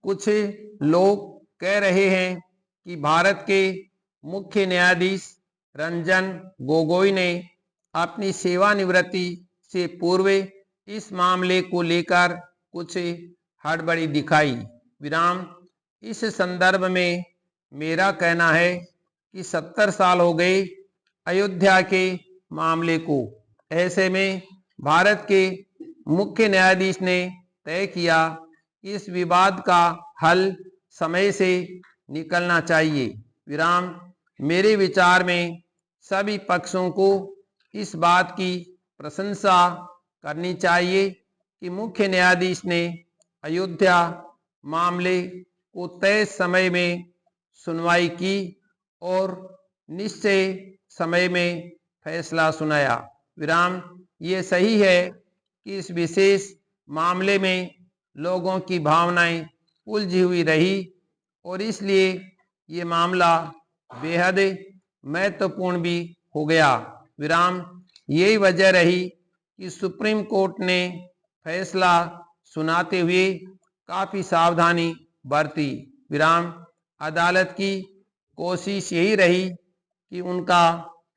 कुछ लोग कह रहे हैं कि भारत के मुख्य न्यायाधीश रंजन गोगोई ने अपनी सेवानिवृत्ति से पूर्व इस मामले को लेकर कुछ हड़बड़ी दिखाई। विराम। इस संदर्भ में मेरा कहना है कि 70 साल हो गए अयोध्या के मामले को। ऐसे में भारत के मुख्य न्यायाधीश ने तय किया कि इस विवाद का हल समय से निकलना चाहिए। विराम। मेरे विचार में सभी पक्षों को इस बात की प्रशंसा करनी चाहिए कि मुख्य न्यायाधीश ने अयोध्या मामले को तय समय में सुनवाई की और निश्चय समय में फैसला सुनाया। विराम। ये सही है कि इस विशेष मामले में लोगों की भावनाएं उलझी हुई रही और इसलिए ये मामला बेहद महत्वपूर्ण भी हो गया। विराम। यही वजह रही कि सुप्रीम कोर्ट ने फैसला सुनाते हुए काफी सावधानी बरती। विराम। अदालत की कोशिश यही रही कि उनका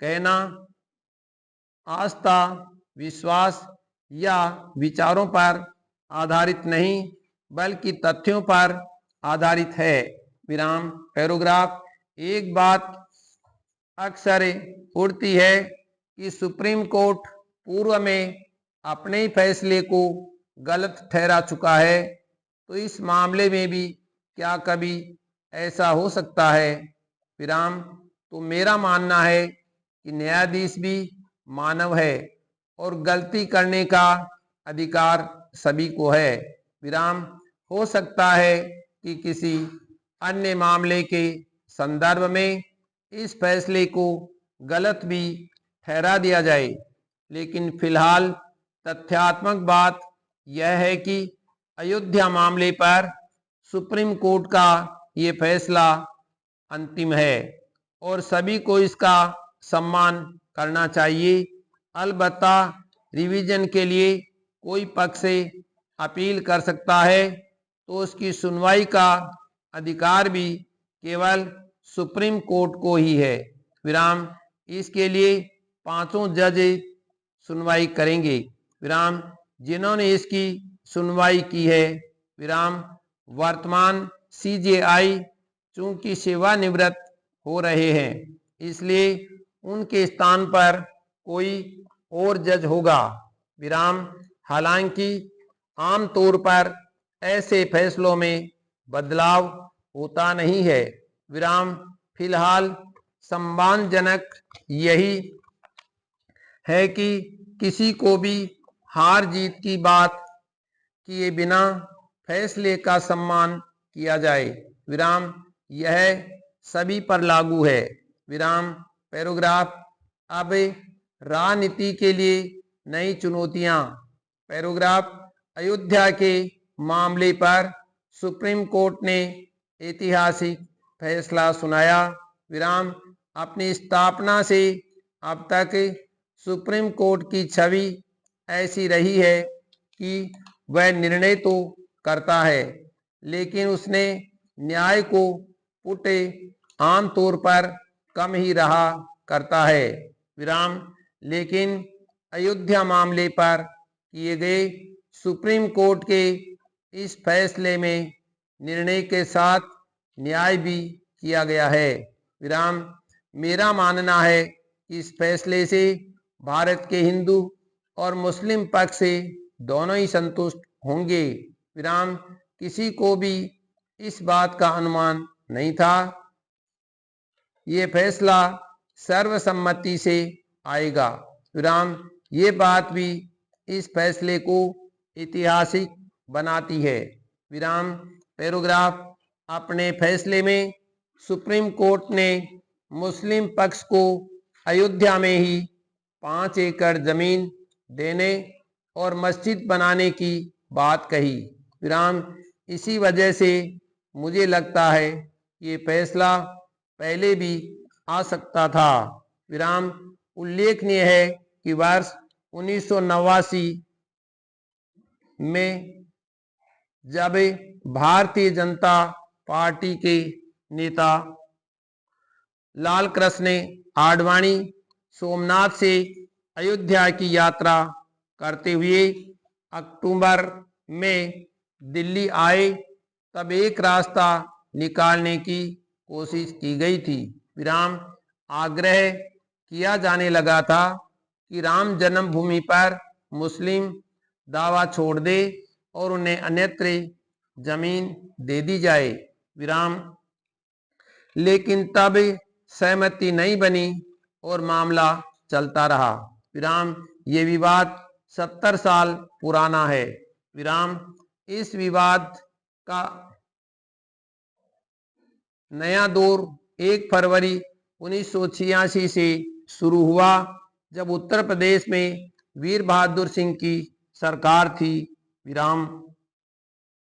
कहना आस्था, विश्वास या विचारों पर आधारित नहीं बल्कि तथ्यों पर आधारित है। विराम। पैराग्राफ। एक बात अक्सर उठती है कि सुप्रीम कोर्ट पूर्व में अपने ही फैसले को गलत ठहरा चुका है, तो इस मामले में भी क्या कभी ऐसा हो सकता है? विराम। तो मेरा मानना है कि न्यायाधीश भी मानव है और गलती करने का अधिकार सभी को है। विराम। हो सकता है कि किसी अन्य मामले के संदर्भ में इस फैसले को गलत भी ठहरा दिया जाए, लेकिन फिलहाल तथ्यात्मक बात यह है कि अयोध्या मामले पर सुप्रीम कोर्ट का ये फैसला अंतिम है और सभी को इसका सम्मान करना चाहिए। अलबत्ता रिवीजन के लिए कोई पक्ष अपील कर सकता है, तो उसकी सुनवाई का अधिकार भी केवल सुप्रीम कोर्ट को ही है। विराम। इसके लिए 5 जज सुनवाई करेंगे। विराम। जिन्होंने इसकी सुनवाई की है। विराम। वर्तमान सीजेआई चूंकि सेवानिवृत्त हो रहे हैं, इसलिए उनके स्थान पर कोई और जज होगा। विराम। हालांकि आमतौर पर ऐसे फैसलों में बदलाव होता नहीं है। विराम। फिलहाल सम्मानजनक यही है कि किसी को भी हार जीत की बात किए बिना फैसले का सम्मान किया जाए। विराम। यह सभी पर लागू है। विराम। पैराग्राफ। अब राजनीति के लिए नई चुनौतियां। पैराग्राफ। अयोध्या के मामले पर सुप्रीम कोर्ट ने ऐतिहासिक फैसला सुनाया। विराम। अपनी स्थापना से अब तक सुप्रीम कोर्ट की छवि ऐसी रही है कि वह निर्णय तो करता है, लेकिन उसने न्याय को पुटे आमतौर पर कम ही रहा करता है। विराम। लेकिन अयोध्या मामले पर किए गए सुप्रीम कोर्ट के इस फैसले में निर्णय के साथ न्याय भी किया गया है। विराम। मेरा मानना है कि इस फैसले से भारत के हिंदू और मुस्लिम पक्ष से दोनों ही संतुष्ट होंगे। विराम। किसी को भी इस बात का अनुमान नहीं था ये फैसला सर्वसम्मति से आएगा। विराम। ये बात भी इस फैसले को ऐतिहासिक बनाती है। विराम। पैराग्राफ। अपने फैसले में सुप्रीम कोर्ट ने मुस्लिम पक्ष को अयोध्या में ही 5 एकड़ जमीन देने और मस्जिद बनाने की बात कही। विराम। इसी वजह से मुझे लगता है ये फैसला पहले भी आ सकता था। विराम। उल्लेखनीय है कि वर्ष 1989 में जब भारतीय जनता पार्टी के नेता लाल कृष्ण आडवाणी सोमनाथ से अयोध्या की यात्रा करते हुए अक्टूबर में दिल्ली आए, तब एक रास्ता निकालने की कोशिश की गई थी। विराम आग्रह किया जाने लगा था कि राम जन्मभूमि पर मुस्लिम दावा छोड़ दे और उन्हें अन्यत्र जमीन दे दी जाए। विराम लेकिन तब सहमति नहीं बनी और मामला चलता रहा। विराम ये विवाद 70 साल पुराना है। विराम इस विवाद का नया दौर 1 फरवरी 1986 से शुरू हुआ, जब उत्तर प्रदेश में वीर बहादुर सिंह की सरकार थी। विराम